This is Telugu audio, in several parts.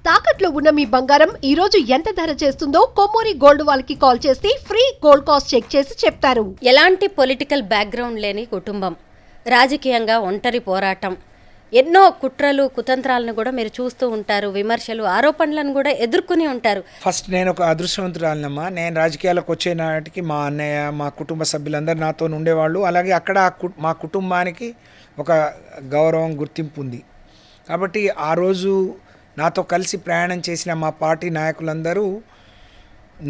తాకట్లో ఉన్న మీ బంగారం ఈ రోజు ఎంత ధర చేస్తుందో కొమ్మూరి గోల్డ్ వాళ్ళకి కాల్ చేసి ఫ్రీ గోల్డ్ కాస్ట్ చెక్ చేసి చెప్తారు. ఎలాంటి పొలిటికల్ బ్యాక్గ్రౌండ్ లేని కుటుంబం, రాజకీయంగా ఒంటరి పోరాటం, ఎన్నో కుట్రలు కుతంత్రాలను కూడా మీరు చూస్తూ ఉంటారు, విమర్శలు ఆరోపణలను కూడా ఎదుర్కొని ఉంటారు. ఫస్ట్ నేను ఒక అదృష్టవంతురాలనమ్మా. నేను రాజకీయాలకు వచ్చే నాటికి మా అన్నయ్య, మా కుటుంబ సభ్యులందరూ నాతో ఉండేవాళ్ళు. అలాగే అక్కడ మా కుటుంబానికి ఒక గౌరవం, గుర్తింపు ఉంది. కాబట్టి ఆ రోజు నాతో కలిసి ప్రయాణం చేసిన మా పార్టీ నాయకులందరూ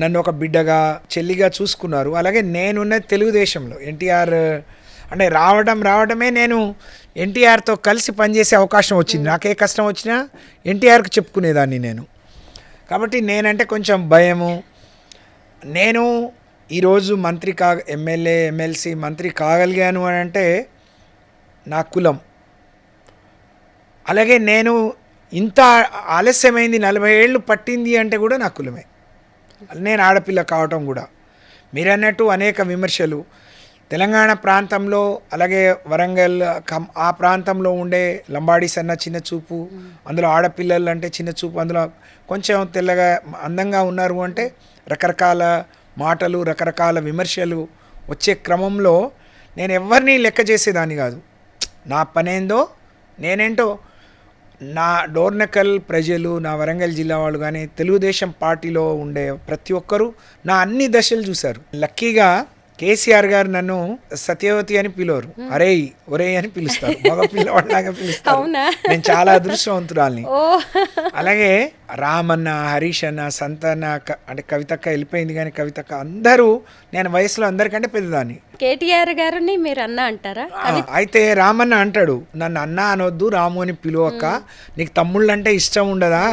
నన్ను ఒక బిడ్డగా, చెల్లిగా చూసుకున్నారు. అలాగే నేనున్న తెలుగుదేశంలో ఎన్టీఆర్ అంటే రావడమే నేను ఎన్టీఆర్తో కలిసి పనిచేసే అవకాశం వచ్చింది. నాకే కష్టం వచ్చినా ఎన్టీఆర్కి చెప్పుకునేదాన్ని నేను. కాబట్టి నేనంటే కొంచెం భయము. నేను ఈరోజు ఎమ్మెల్యే, ఎమ్మెల్సీ, మంత్రి కాగలిగాను అని అంటే నా కులం. అలాగే నేను ఇంత ఆలస్యమైంది, 40 ఏళ్ళు పట్టింది అంటే కూడా నా కులమే. నేను ఆడపిల్ల కావటం కూడా. మీరన్నట్టు అనేక విమర్శలు తెలంగాణ ప్రాంతంలో, అలాగే వరంగల్ ఆ ప్రాంతంలో ఉండే లంబాడీస్ అన్న చిన్న చూపు, అందులో ఆడపిల్లలు అంటే చిన్న చూపు, అందులో కొంచెం తెల్లగా అందంగా ఉన్నారు అంటే రకరకాల మాటలు, రకరకాల విమర్శలు వచ్చే క్రమంలో నేను ఎవరిని లెక్క చేసేదాన్ని కాదు. నా పనేందో నేనేంటో, నా డోర్నకల్ ప్రజలు, నా వరంగల్ జిల్లా వాళ్ళు కానీ, తెలుగుదేశం పార్టీలో ఉండే ప్రతి ఒక్కరూ నా అన్ని దశలు చూశారు. లక్కీగా కేసీఆర్ గారు నన్ను సత్యవతి అని పిలవరు, ఒరే అని పిలుస్తారు, మగ పిల్లవాడిలాగా పిలుస్తారు. నేను చాలా అదృష్టవంతురాల్ని. అలాగే రామన్న, హరీష్ అన్న, సంతన్న, అంటే కవితక్క వెళ్ళిపోయింది కానీ కవితక్క, అందరూ నేను వయసులో అందరికంటే పెద్దదాన్ని. కేటీఆర్ గారిని మీరు అన్న అంటారా? అయితే రామన్న అంటాడు, నన్ను అన్న అనొద్దు, రాము అని పిలువక్క, నీకు తమ్ముళ్ళు అంటే ఇష్టం ఉండదా,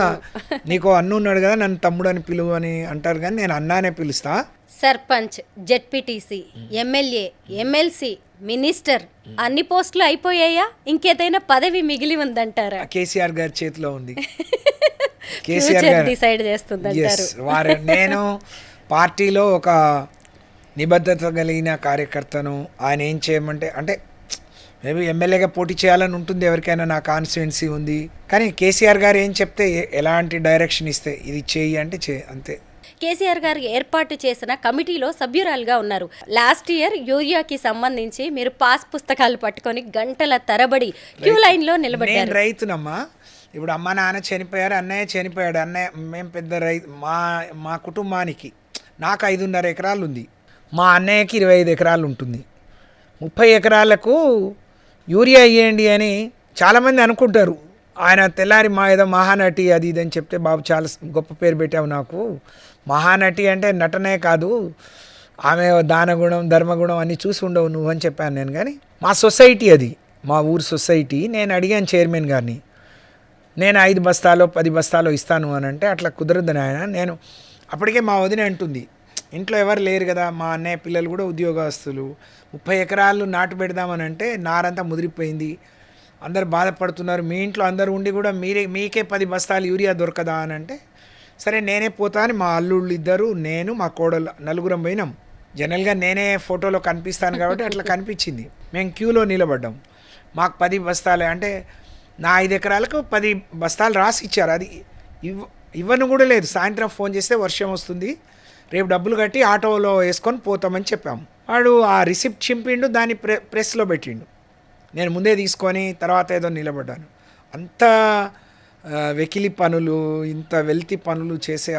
నీకు అన్ను ఉన్నాడు కదా, నన్ను తమ్ముడు అని పిలువు అని అంటారు. కానీ నేను అన్న అనే పిలుస్తా. Sarpanch, ZPTC, MLA, MLC, minister అన్ని పోస్టులు అయిపోయాయా? ఇంకేదైనా పదవి మిగిలి ఉందంటారా? కేసీఆర్ గారి చేతిలో ఉంది. కేసీఆర్ గారు డిసైడ్ చేస్తుందంటారు. నేను పార్టీలో ఒక నిబద్ధత కలిగిన కార్యకర్తను. ఆయన ఏం చేయమంటే, అంటే మేబీ ఎమ్మెల్యేగా పోటీ చేయాలని ఉంటుంది ఎవరికైనా, నా కాన్స్టిట్యుయెన్సీ ఉంది. కానీ కేసీఆర్ గారు ఏం చెప్తే, ఎలాంటి డైరెక్షన్ ఇస్తే ఇది చేయి అంటే అంతే. కేసీఆర్ గారు ఏర్పాటు చేసిన కమిటీలో సభ్యురాలుగా ఉన్నారు. లాస్ట్ ఇయర్ యూరియాకి సంబంధించి మీరు పాస్ పుస్తకాలు పట్టుకొని గంటల తరబడి క్యూ లైన్లో నిలబడ్డారు. రైతునమ్మా, ఇప్పుడు అమ్మ నాన్న చనిపోయారు, అన్నయ్య చనిపోయాడు. మేము పెద్ద రైతు. మా కుటుంబానికి నాకు 5.5 ఎకరాలు ఉంది, మా అన్నయ్యకి 25 ఎకరాలు ఉంటుంది. 30 ఎకరాలకు యూరియా ఇవ్వండి అని చాలామంది అనుకుంటారు. ఆయన తెల్లారి ఏదో మహానటి అది ఇది అని చెప్తే, బాబు చాలా గొప్ప పేరు పెట్టావు నాకు. మహానటి అంటే నటనే కాదు, ఆమె దానగుణం, ధర్మగుణం అన్నీ చూసి ఉండవు నువ్వు అని చెప్పాను నేను. కానీ మా సొసైటీ అది, మా ఊరు సొసైటీ. నేను అడిగాను చైర్మన్ గారిని, నేను 5 బస్తాలో 10 బస్తాలో ఇస్తాను అని అంటే, అట్లా కుదరదు ఆయన. నేను అప్పటికే మా వదిన అంటుంది, ఇంట్లో ఎవరు లేరు కదా, మా అన్నయ్య పిల్లలు కూడా ఉద్యోగస్తులు, 30 ఎకరాలు నాటు పెడదామని అంటే నారంతా ముదిరిపోయింది, అందరు బాధపడుతున్నారు, మీ ఇంట్లో అందరు ఉండి కూడా మీకే 10 బస్తాలు యూరియా దొరకదా అని అంటే, సరే నేనే పోతా అని మా అల్లుళ్ళు ఇద్దరు, నేను, మా కోడలు, నలుగురం పోయినాం. జనరల్గా నేనే ఫోటోలో కనిపిస్తాను కాబట్టి అట్లా కనిపించింది. మేము క్యూలో నిలబడ్డాం. మాకు 10 బస్తాలే అంటే, నా 5 ఎకరాలకు 10 బస్తాలు రాసి ఇచ్చారు. అది ఇవ్వను కూడా లేదు. సాయంత్రం ఫోన్ చేస్తే వర్షం వస్తుంది, రేపు డబ్బులు కట్టి ఆటోలో వేసుకొని పోతామని చెప్పాము. వాడు ఆ రిసిప్ట్ చింపిండు, దాన్ని ప్రెస్లో పెట్టిండు. నేను ముందే తీసుకొని తర్వాత ఏదో నిలబడ్డాను. అంత వెకిలి పనులు, ఇంత వెల్తి పనులు చేసే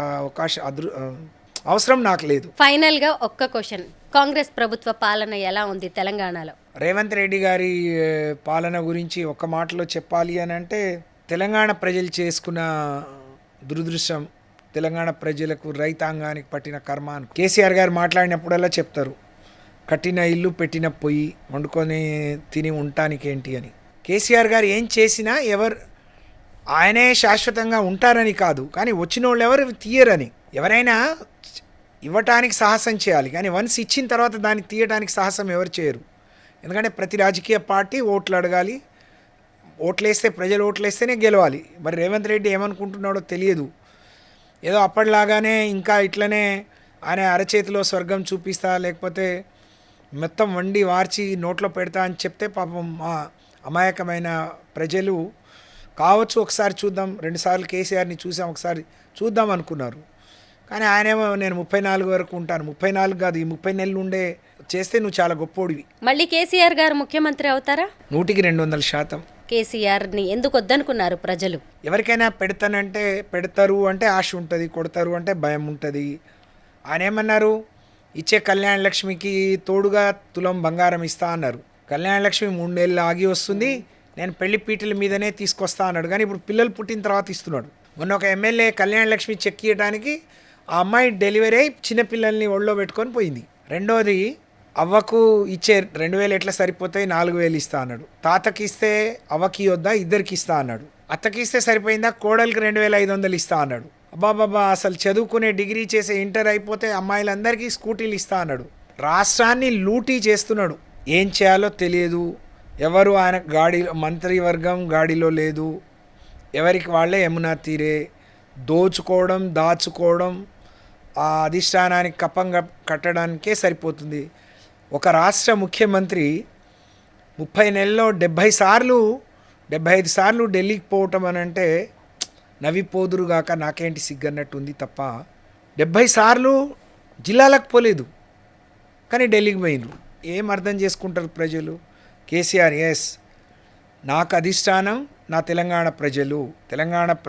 అవసరం నాకు లేదు. ఫైనల్గా ఒక్క క్వశ్చన్, కాంగ్రెస్ ప్రభుత్వ పాలన ఎలా ఉంది తెలంగాణలో? రేవంత్ రెడ్డి గారి పాలన గురించి ఒక మాటలో చెప్పాలి అని అంటే, తెలంగాణ ప్రజలు చేసుకున్న దురదృష్టం, తెలంగాణ ప్రజలకు, రైతాంగానికి పట్టిన కర్మ. కేసీఆర్ గారు మాట్లాడినప్పుడల్లా చెప్తారు, కట్టిన ఇల్లు పెట్టిన పొయ్యి, వండుకొని తిని ఉండటానికి ఏంటి అని. కేసీఆర్ గారు ఏం చేసినా ఆయనే శాశ్వతంగా ఉంటారని కాదు, కానీ వచ్చిన వాళ్ళు ఎవరు తీయరని. ఎవరైనా ఇవ్వటానికి సాహసం చేయాలి, కానీ వన్స్ ఇచ్చిన తర్వాత దాన్ని తీయడానికి సాహసం ఎవరు చేయరు. ఎందుకంటే ప్రతి రాజకీయ పార్టీ ఓట్లు అడగాలి, ఓట్లేస్తే, ప్రజలు ఓట్లేస్తేనే గెలవాలి. మరి రేవంత్ రెడ్డి ఏమనుకుంటున్నాడో తెలియదు. ఏదో అప్పటిలాగానే ఇంకా ఇట్లనే ఆయన అరచేతిలో స్వర్గం చూపిస్తా, లేకపోతే మొత్తం వండి వార్చి నోట్లో పెడతా అని చెప్తే పాపం మా అమాయకమైన ప్రజలు కావచ్చు, ఒకసారి చూద్దాం, 2 సార్లు కేసీఆర్ని చూసాం, ఒకసారి చూద్దాం అనుకున్నారు. కానీ ఆయనేమో నేను 34 వరకు ఉంటాను, 34 కాదు, ఈ 30 నెలలు ఉండే చేస్తే నువ్వు చాలా గొప్పోడివి. మళ్ళీ కేసీఆర్ గారు ముఖ్యమంత్రి అవుతారా? 100% కేసీఆర్ని ఎందుకు వద్దనుకున్నారు ప్రజలు? ఎవరికైనా పెడతానంటే పెడతారు అంటే ఆశ ఉంటుంది, కొడతారు అంటే భయం ఉంటుంది. ఆయన ఏమన్నారు, ఇచ్చే కళ్యాణ లక్ష్మికి తోడుగా తులం బంగారం ఇస్తా అన్నారు. కళ్యాణ లక్ష్మి 3 నెలలు ఆగి వస్తుంది, నేను పెళ్లి పీటల మీదనే తీసుకొస్తా అన్నాడు. కానీ ఇప్పుడు పిల్లలు పుట్టిన తర్వాత ఇస్తున్నాడు. మొన్న ఒక ఎమ్మెల్యే కళ్యాణ లక్ష్మి చెక్ ఇవ్వడానికి ఆ అమ్మాయి డెలివరీ అయి చిన్నపిల్లల్ని ఒళ్ళో పెట్టుకొని పోయింది. రెండోది, అవ్వకు ఇచ్చే 2000 ఎట్లా సరిపోతాయి, 4000 ఇస్తా అన్నాడు. తాతకి ఇస్తే అవ్వకి వద్దా, ఇద్దరికి ఇస్తా అన్నాడు. అత్తకి ఇస్తే సరిపోయిందా, కోడలికి 2500 ఇస్తా అన్నాడు. అబ్బాబాబా, అసలు చదువుకునే డిగ్రీ చేసే ఇంటర్ అయిపోతే అమ్మాయిలందరికీ స్కూటీలు ఇస్తా అన్నాడు. రాష్ట్రాన్ని లూటీ చేస్తున్నాడు. ఏం చేయాలో తెలియదు. ఎవరు ఆయన మంత్రివర్గం గాడిలో లేదు. ఎవరికి వాళ్ళే యమునా తీరే దోచుకోవడం, దాచుకోవడం, ఆ అధిష్టానానికి కప్పంగా కట్టడానికే సరిపోతుంది. ఒక రాష్ట్ర ముఖ్యమంత్రి 30 నెలల్లో 75 సార్లు ఢిల్లీకి పోవటం అని అంటే నవ్విపోదురుగాక నాకేంటి సిగ్గన్నట్టు ఉంది తప్ప 70 సార్లు జిల్లాలకు పోలేదు, కానీ ఢిల్లీకి పోయినరు. ఏం అర్థం చేసుకుంటారు ప్రజలు? కేసీఆర్ ఎస్, నాకు అధిష్టానం నా తెలంగాణ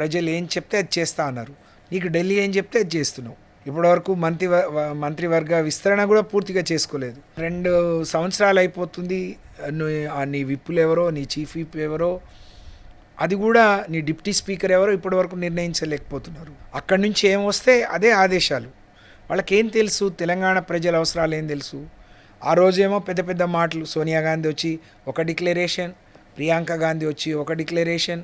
ప్రజలు ఏం చెప్తే అది చేస్తా అన్నారు. నీకు ఢిల్లీ ఏం చెప్తే అది చేస్తున్నావు. ఇప్పటివరకు మంత్రివర్గ విస్తరణ కూడా పూర్తిగా చేసుకోలేదు. 2 సంవత్సరాలు అయిపోతుంది. నీ విప్పులు ఎవరో, నీ చీఫ్ విప్ ఎవరో, అది కూడా నీ డిప్యూటీ స్పీకర్ ఎవరో ఇప్పటివరకు నిర్ణయించలేకపోతున్నారు. అక్కడి నుంచి ఏం వస్తే అదే ఆదేశాలు. వాళ్ళకేం తెలుసు, తెలంగాణ ప్రజల అవసరాలు ఏం తెలుసు? ఆ రోజేమో పెద్ద పెద్ద మాటలు, సోనియా గాంధీ వచ్చి ఒక డిక్లరేషన్, ప్రియాంక గాంధీ వచ్చి ఒక డిక్లరేషన్,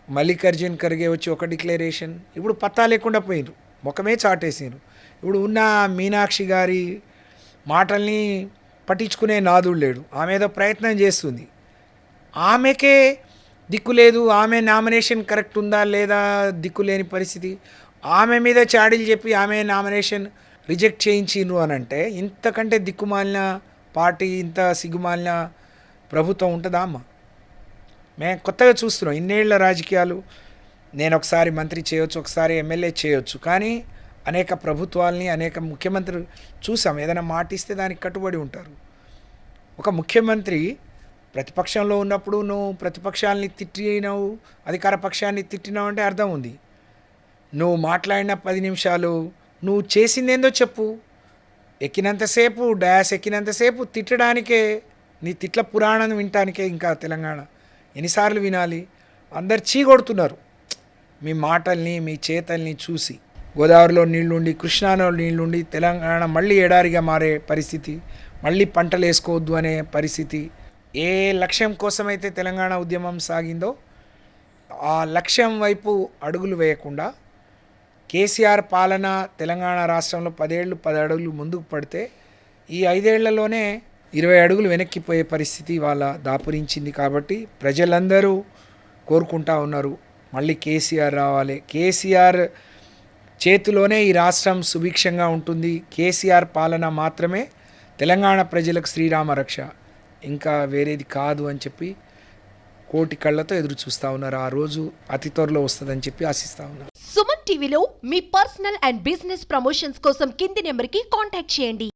మల్లికార్జున్ ఖర్గే వచ్చి ఒక డిక్లరేషన్. ఇప్పుడు పత్తా లేకుండా పోయినారు, ముఖమే చాటేసారు. ఇప్పుడు ఉన్న మీనాక్షి గారి మాటల్ని పట్టించుకునే నాదుడు లేడు. ఆమె ఏదో ప్రయత్నం చేస్తుంది, ఆమెకే దిక్కు లేదు. ఆమె నామినేషన్ కరెక్ట్ ఉందా లేదా దిక్కు లేని పరిస్థితి. ఆమె మీద చాడీలు చెప్పి ఆమె నామినేషన్ రిజెక్ట్ చేయించిండ్రు అని అంటే ఇంతకంటే దిక్కుమాలిన పార్టీ, ఇంత సిగ్గుమాలిన ప్రభుత్వం ఉంటుందా అమ్మ? మేము కొత్తగా చూస్తున్నాం ఇన్నేళ్ల రాజకీయాలు. నేను ఒకసారి మంత్రి చేయొచ్చు, ఒకసారి ఎమ్మెల్యే చేయొచ్చు, కానీ అనేక ప్రభుత్వాలని, అనేక ముఖ్యమంత్రులు చూసాం. ఏదైనా మాట ఇస్తే దానికి కట్టుబడి ఉంటారు. ఒక ముఖ్యమంత్రి ప్రతిపక్షంలో ఉన్నప్పుడు నువ్వు ప్రతిపక్షాలని తిట్టినావు, అధికార పక్షాన్ని తిట్టినావు అంటే అర్థం ఉంది. నువ్వు మాట్లాడిన 10 నిమిషాలు నువ్వు చేసిందేందో చెప్పు. ఎక్కినంతసేపు, డాష్ ఎక్కినంతసేపు తిట్టడానికే, నీ తిట్ల పురాణం వినటానికే ఇంకా తెలంగాణ ఎన్నిసార్లు వినాలి? అందరు చీకొడుతున్నారు మీ మాటల్ని, మీ చేతల్ని చూసి. గోదావరిలో నీళ్లుండి, కృష్ణాలో నీళ్లుండి తెలంగాణ మళ్ళీ ఎడారిగా మారే పరిస్థితి, మళ్ళీ పంటలు వేసుకోవద్దు అనే పరిస్థితి. ఏ లక్ష్యం కోసమైతే తెలంగాణ ఉద్యమం సాగిందో ఆ లక్ష్యం వైపు అడుగులు వేయకుండా కేసీఆర్ పాలన తెలంగాణ రాష్ట్రంలో 10 అడుగులు ముందుకు పడితే ఈ 5 ఏళ్లలోనే 20 అడుగులు వెనక్కిపోయే పరిస్థితి వాళ్ళ దాపురించింది. కాబట్టి ప్రజలందరూ కోరుకుంటా ఉన్నారు మళ్ళీ కేసీఆర్ రావాలి. కేసీఆర్ చేతిలోనే ఈ రాష్ట్రం సుభిక్షంగా ఉంటుంది. కేసీఆర్ పాలన మాత్రమే తెలంగాణ ప్రజలకు శ్రీరామ రక్ష, ఇంకా వేరేది కాదు అని చెప్పి కోటి కళ్ళతో ఎదురు చూస్తూ ఉన్నారు. ఆ రోజు అతి త్వరలో వస్తుందని చెప్పి ఆశిస్తూ ఉన్నారు. సుమన్ టీవీలో మీ పర్సనల్ అండ్ బిజినెస్ ప్రమోషన్స్ కోసం కింది నెంబర్కి కాంటాక్ట్ చేయండి.